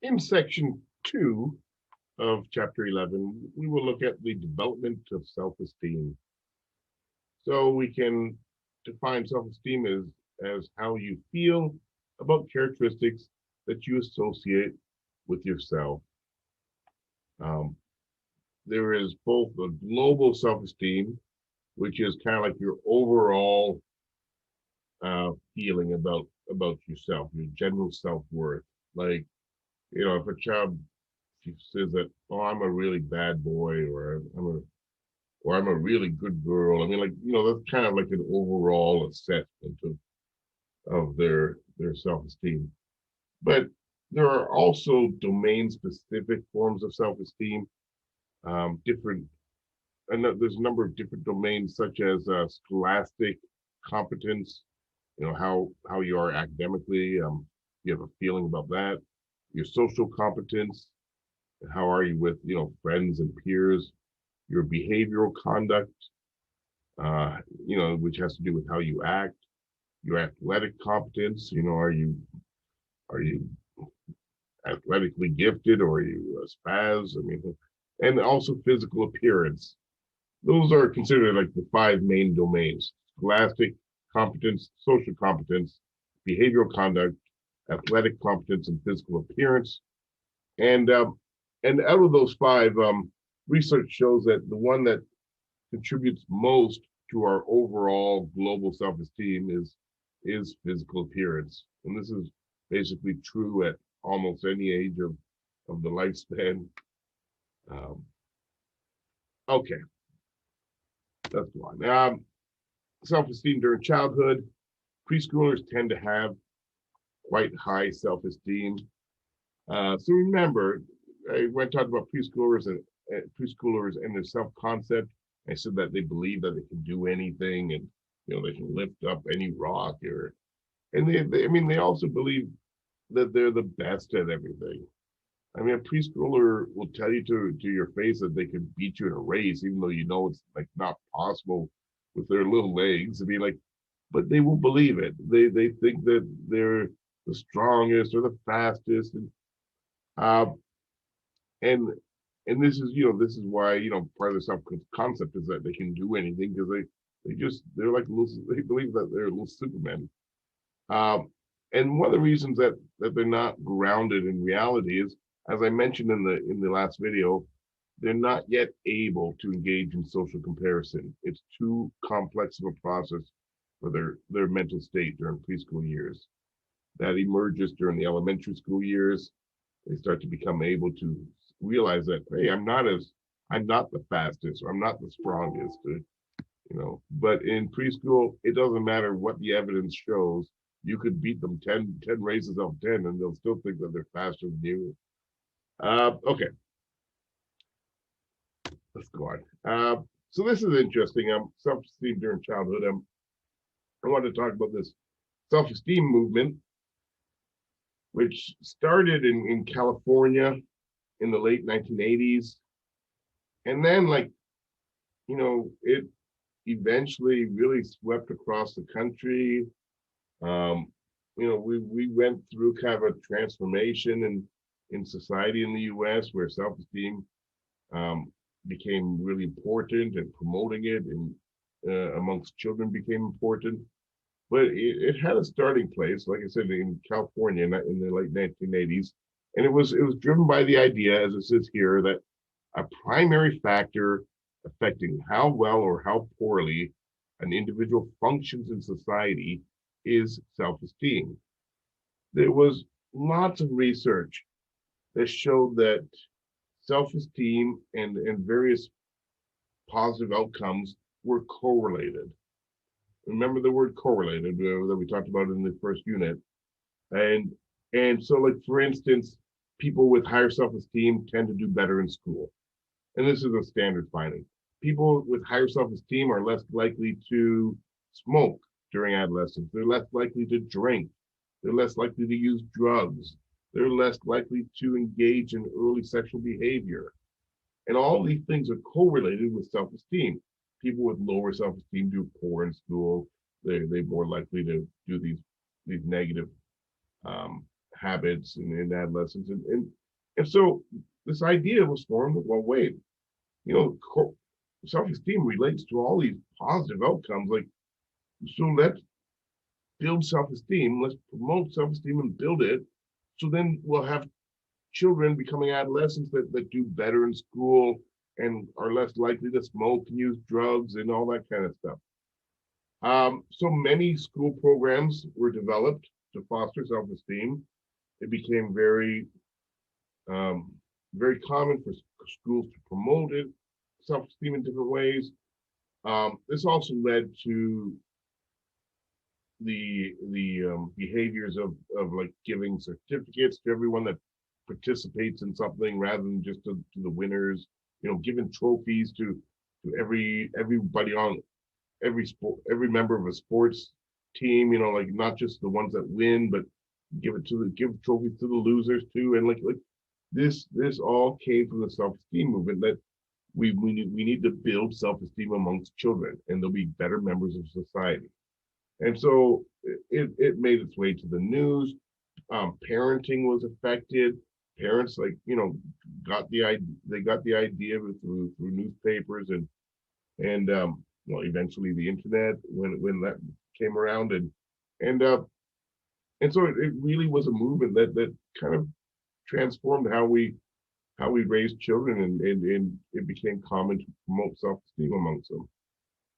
In section 2 of chapter 11, we will look at the development of self-esteem. So we can define self-esteem as how you feel about characteristics that you associate with yourself. Um, there is both a global self-esteem, which is kind of like your overall feeling about yourself, your general self-worth. Like, if a child says that, oh, I'm a really bad boy, or I'm a really good girl. I mean, like, that's kind of like an overall assessment of their self-esteem. But there are also domain-specific forms of self-esteem. Different, and there's a number of different domains, such as scholastic competence. How you are academically. You have a feeling about that. Your social competence. How are you with friends and peers? Your behavioral conduct, which has to do with how you act, your athletic competence. Are you athletically gifted, or are you a spaz? I mean, and also physical appearance. Those are considered like the five main domains: scholastic competence, social competence, behavioral conduct, athletic competence, and physical appearance. And and out of those five, research shows that the one that contributes most to our overall global self-esteem is physical appearance, and this is basically true at almost any age of the lifespan. Um, okay, that's one. Self-esteem during childhood. Preschoolers tend to have quite high self-esteem. So remember, when I talked about preschoolers and their self-concept, I said that they believe that they can do anything, and they can lift up any rock, and I mean, they also believe that they're the best at everything. I mean, a preschooler will tell you to your face that they could beat you in a race, even though it's like not possible with their little legs. I mean, like, but they will believe it. They think that they're the strongest or the fastest, uh, and this is why part of the self concept is that they can do anything, because they're like little, they believe that they're little supermen. Um, and one of the reasons that they're not grounded in reality is, as I mentioned in the last video, they're not yet able to engage in social comparison. It's too complex of a process for their mental state during preschool years. That emerges during the elementary school years. They start to become able to realize that, hey, I'm not the fastest, or I'm not the strongest, but in preschool, it doesn't matter what the evidence shows. You could beat them 10 races out of 10, and they'll still think that they're faster than you. Okay, let's go on. So this is interesting. Self-esteem during childhood. I want to talk about this self-esteem movement, which started in California in the late 1980s. And then, like, it eventually really swept across the country. We went through kind of a transformation in society in the U.S., where self-esteem um, became really important, and promoting it and amongst children became important. But it had a starting place, like I said, in California in the late 1980s, and it was driven by the idea, as it says here, that a primary factor affecting how well or how poorly an individual functions in society is self-esteem. There was lots of research that showed that self-esteem and various positive outcomes were correlated. Remember the word correlated that we talked about in the first unit. And and so, like, for instance, people with higher self-esteem tend to do better in school. And this is a standard finding. People with higher self-esteem are less likely to smoke during adolescence. They're less likely to drink. They're less likely to use drugs. They're less likely to engage in early sexual behavior. And all these things are correlated with self-esteem. People with lower self-esteem do poor in school. They're more likely to do these negative um, habits in adolescence, and so this idea was formed. Well, wait, you know, self-esteem relates to all these positive outcomes. Like, so let's build self-esteem. Let's promote self-esteem and build it. So then we'll have children becoming adolescents that do better in school and are less likely to smoke and use drugs and all that kind of stuff. So many school programs were developed to foster self-esteem. It became um, very common for schools to promote it, self-esteem in different ways. This also led to the behaviors of like giving certificates to everyone that participates in something rather than just to the winners. You know, giving trophies to everybody on every member of a sports team. You know, like not just the ones that win, but give trophies to the losers too. And like this all came from the self-esteem movement that we need to build self-esteem amongst children, and they'll be better members of society. And so it made its way to the news. Parenting was affected. Parents, like, you know, got the idea through newspapers and well, eventually the internet when that came around, and and so it really was a movement that kind of transformed how we raise children, and it became common to promote self-esteem amongst them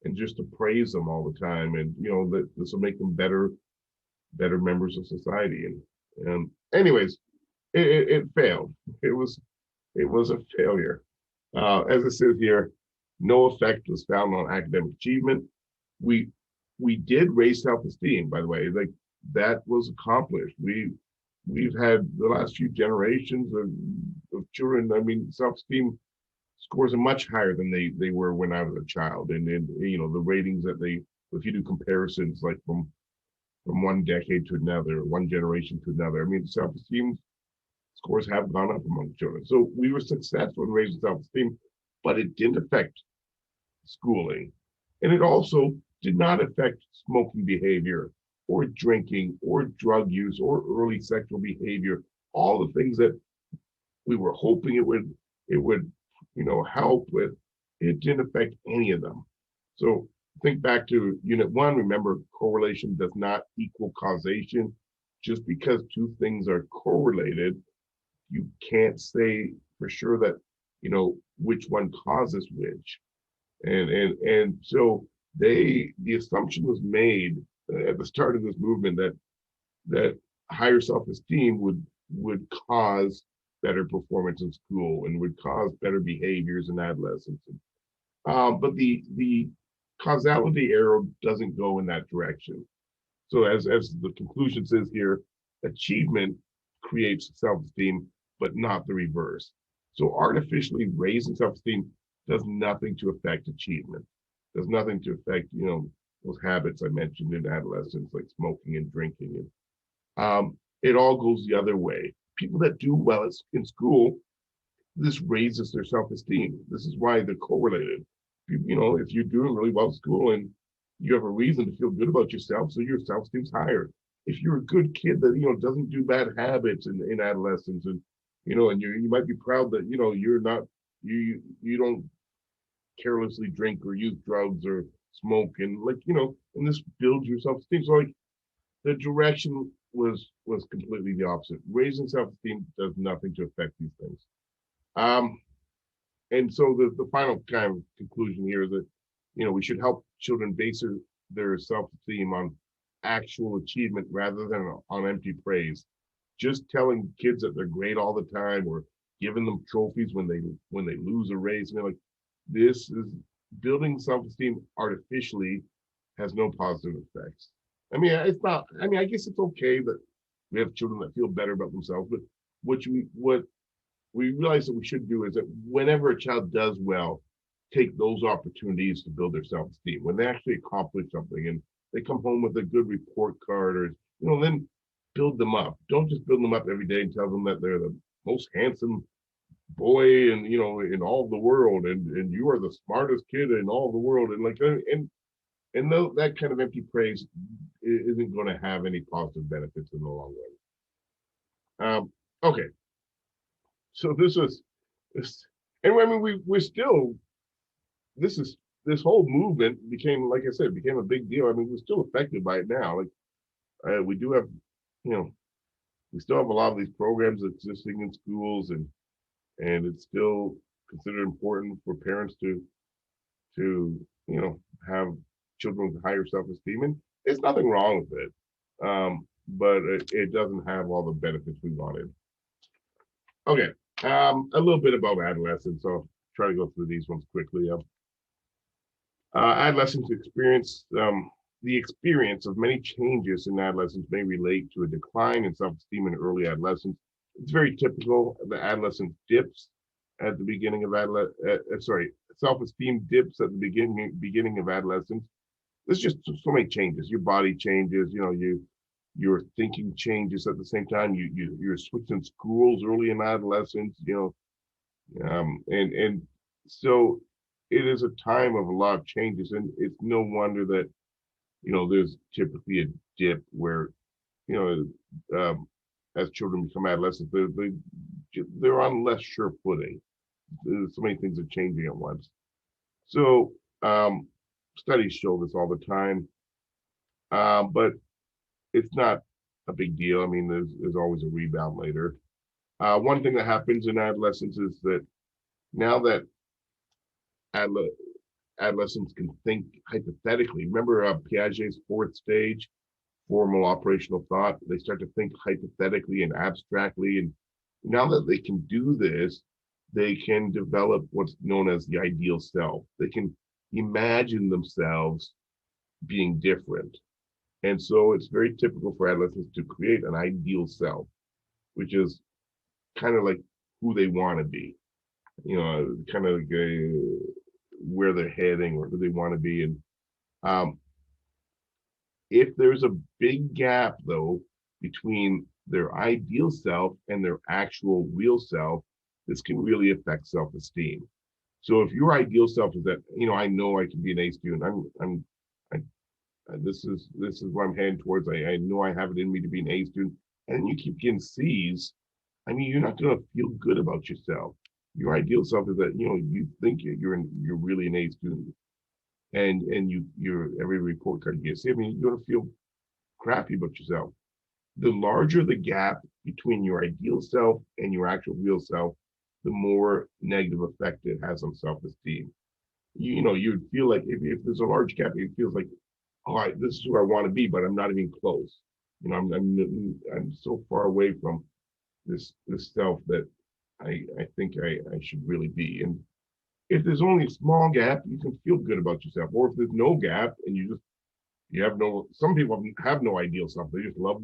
and just to praise them all the time, and you know that this will make them better members of society. And anyways, it failed. It was a failure. As it says here, no effect was found on academic achievement. We we did raise self-esteem, by the way. Like, that was accomplished. We've had the last few generations of children. I mean, self-esteem scores are much higher than they were when I was a child. And you know, the ratings that they, if you do comparisons like from one decade to another, one generation to another, I mean, self-esteem scores have gone up among children. So we were successful in raising self-esteem, but it didn't affect schooling. And it also did not affect smoking behavior or drinking or drug use or early sexual behavior, all the things that we were hoping it would help with. It didn't affect any of them. So think back to unit one. Remember, correlation does not equal causation. Just because two things are correlated, you can't say for sure that which one causes which. And so the assumption was made at the start of this movement that higher self-esteem would cause better performance in school and would cause better behaviors in adolescence. But the causality arrow doesn't go in that direction. So as the conclusion says here, achievement creates self-esteem, but not the reverse. So artificially raising self-esteem does nothing to affect achievement, does nothing to affect, those habits I mentioned in adolescence, like smoking and drinking. And it all goes the other way. People that do well in school, this raises their self-esteem. This is why they're correlated. If you're doing really well in school and you have a reason to feel good about yourself, so your self-esteem's higher. If you're a good kid that doesn't do bad habits in adolescence, and and you might be proud that you're not you don't carelessly drink or use drugs or smoke, and and this builds your self-esteem. So like the direction was completely the opposite. Raising self-esteem does nothing to affect these things. Um, and so the final kind of conclusion here is that we should help children base their self-esteem on actual achievement rather than on empty praise. Just telling kids that they're great all the time, or giving them trophies when they lose a race, like, this is building self-esteem artificially, has no positive effects. I mean, it's not. I mean, I guess it's okay that we have children that feel better about themselves, but what we realize that we should do is that whenever a child does well, take those opportunities to build their self-esteem. When they actually accomplish something and they come home with a good report card, or then build them up. Don't just build them up every day and tell them that they're the most handsome boy and in all the world, and you are the smartest kid in all the world, and like and that kind of empty praise isn't going to have any positive benefits in the long run. Okay, so this was this, and I mean we're still this is this whole movement became, like I said, became a big deal. I mean, we're still affected by it now. Like we do have, you know, we still have a lot of these programs existing in schools, and it's still considered important for parents to have children with higher self-esteem, and there's nothing wrong with it. But it doesn't have all the benefits we wanted. Okay, a little bit about adolescence. So I'll try to go through these ones quickly. Adolescents experience the experience of many changes in adolescence may relate to a decline in self-esteem in early adolescence. It's very typical. The adolescent dips at the beginning of self-esteem dips at the beginning of adolescence. There's just so many changes. Your body changes. Your thinking changes at the same time. You're switching schools early in adolescence. And so it is a time of a lot of changes, and it's no wonder that there's typically a dip where you as children become adolescents, they're on less sure footing. There's so many things are changing at once. So studies show this all the time, but it's not a big deal. I mean, there's always a rebound later. One thing that happens in adolescence is that now that adolescents can think hypothetically. Remember Piaget's fourth stage, formal operational thought? They start to think hypothetically and abstractly. And now that they can do this, they can develop what's known as the ideal self. They can imagine themselves being different. And so it's very typical for adolescents to create an ideal self, which is kind of like who they want to be, kind of like where they're heading or who they want to be. And if there's a big gap, though, between their ideal self and their actual real self, this can really affect self-esteem. So if your ideal self is that, I know I can be an A student, this is what I'm heading towards. I know I have it in me to be an A student, and you keep getting C's. I mean, you're not going to feel good about yourself. Your ideal self is that you think you're really an A student, and you're every report card you get. See, I mean, you're going to feel crappy about yourself. The larger the gap between your ideal self and your actual real self, the more negative effect it has on self-esteem. You'd feel like if there's a large gap, it feels like, all right, this is where I want to be, but I'm not even close. I'm so far away from this self that I think I should really be. And if there's only a small gap, you can feel good about yourself. Or if there's no gap and some people have no ideal self. They just love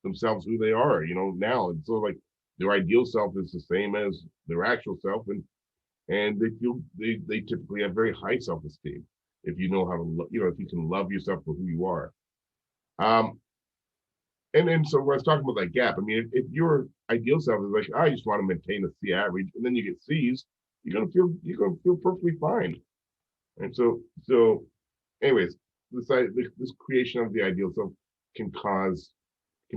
themselves who they are, now. And so like their ideal self is the same as their actual self. And they typically have very high self-esteem. If you know how to, if you can love yourself for who you are. And then so when I was talking about that gap, I mean, if your ideal self is like, I just want to maintain a C average, and then you get C's, you're gonna feel perfectly fine. And so anyways, this creation of the ideal self can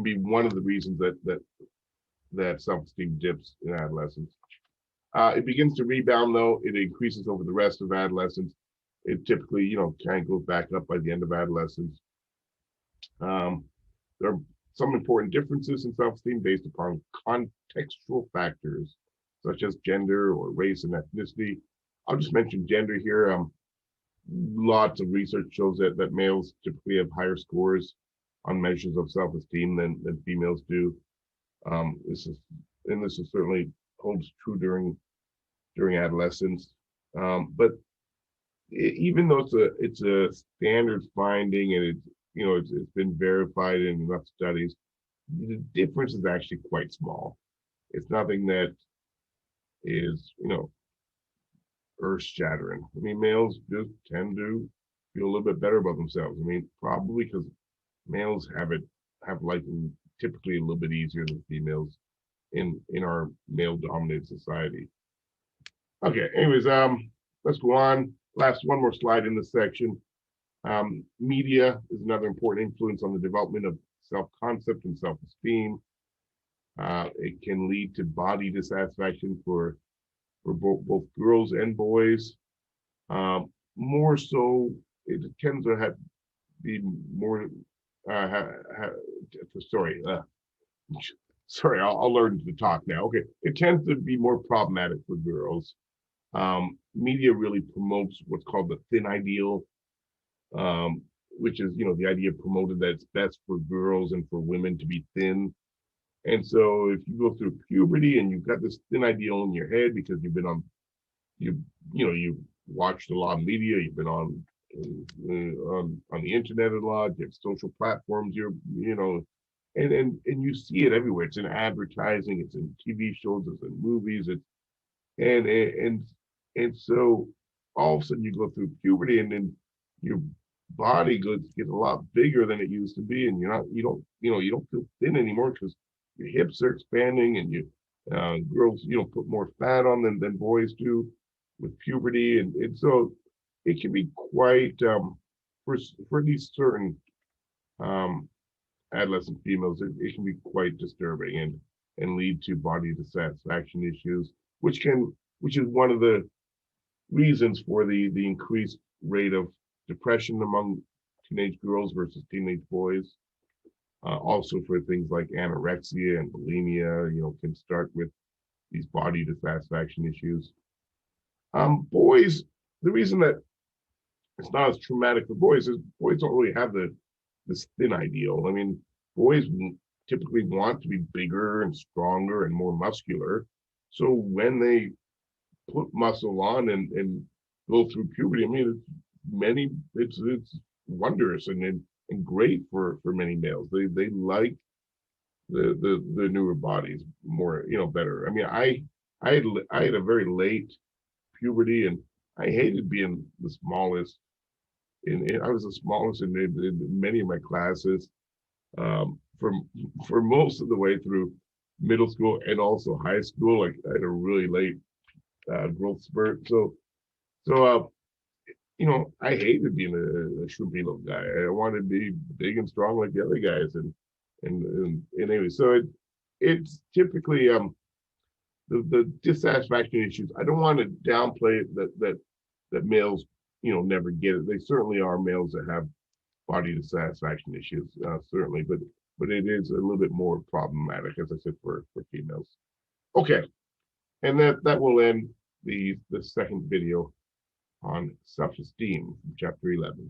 be one of the reasons that self-esteem dips in adolescence. It begins to rebound though. It increases over the rest of adolescence. It typically, kind of goes back up by the end of adolescence. There are some important differences in self-esteem based upon contextual factors such as gender or race and ethnicity. I'll just mention gender here. Lots of research shows that males typically have higher scores on measures of self-esteem than females do. This is certainly holds true during adolescence. But even though it's a standard finding and it's been verified in enough studies, the difference is actually quite small. It's nothing that is earth shattering. I mean, males just tend to feel a little bit better about themselves. I mean, probably because males have life typically a little bit easier than females in our male dominated society. Okay, anyways, let's go on. Last one more slide in this section. Media is another important influence on the development of self-concept and self-esteem. It can lead to body dissatisfaction for both girls and boys. More so, it tends to have be more. Sorry, sorry. I'll learn to talk now. Okay, it tends to be more problematic for girls. Media really promotes what's called the thin ideal, which is the idea promoted that it's best for girls and for women to be thin. And so if you go through puberty and you've got this thin ideal in your head because you've been on you watched a lot of media, you've been on the internet a lot, you have social platforms, and you see it everywhere. It's in advertising, it's in TV shows, it's in movies, and and and so all of a sudden you go through puberty and then your body gets a lot bigger than it used to be, and you don't feel thin anymore because your hips are expanding and girls put more fat on than boys do with puberty, and so it can be quite for these certain um, adolescent females, it can be quite disturbing and lead to body dissatisfaction issues, which is one of the reasons for the increased rate of depression among teenage girls versus teenage boys. Also for things like anorexia and bulimia, can start with these body dissatisfaction issues. Boys, the reason that it's not as traumatic for boys is boys don't really have this thin ideal. I mean, boys typically want to be bigger and stronger and more muscular. So when they put muscle on and go through puberty, I mean, it's wondrous and great for many males. They like the newer bodies more, better. I mean, I had a very late puberty and I hated being the smallest. I was the smallest in many of my classes for most of the way through middle school and also high school. Like I had a really late growth spurt. So I hated being a shrimpy little guy. I wanted to be big and strong like the other guys. And anyway, so it's typically the dissatisfaction issues. I don't want to downplay it that males never get it. They certainly are males that have body dissatisfaction issues, certainly, but it is a little bit more problematic, as I said, for females. Okay, and that will end the second video on self-esteem, chapter 11.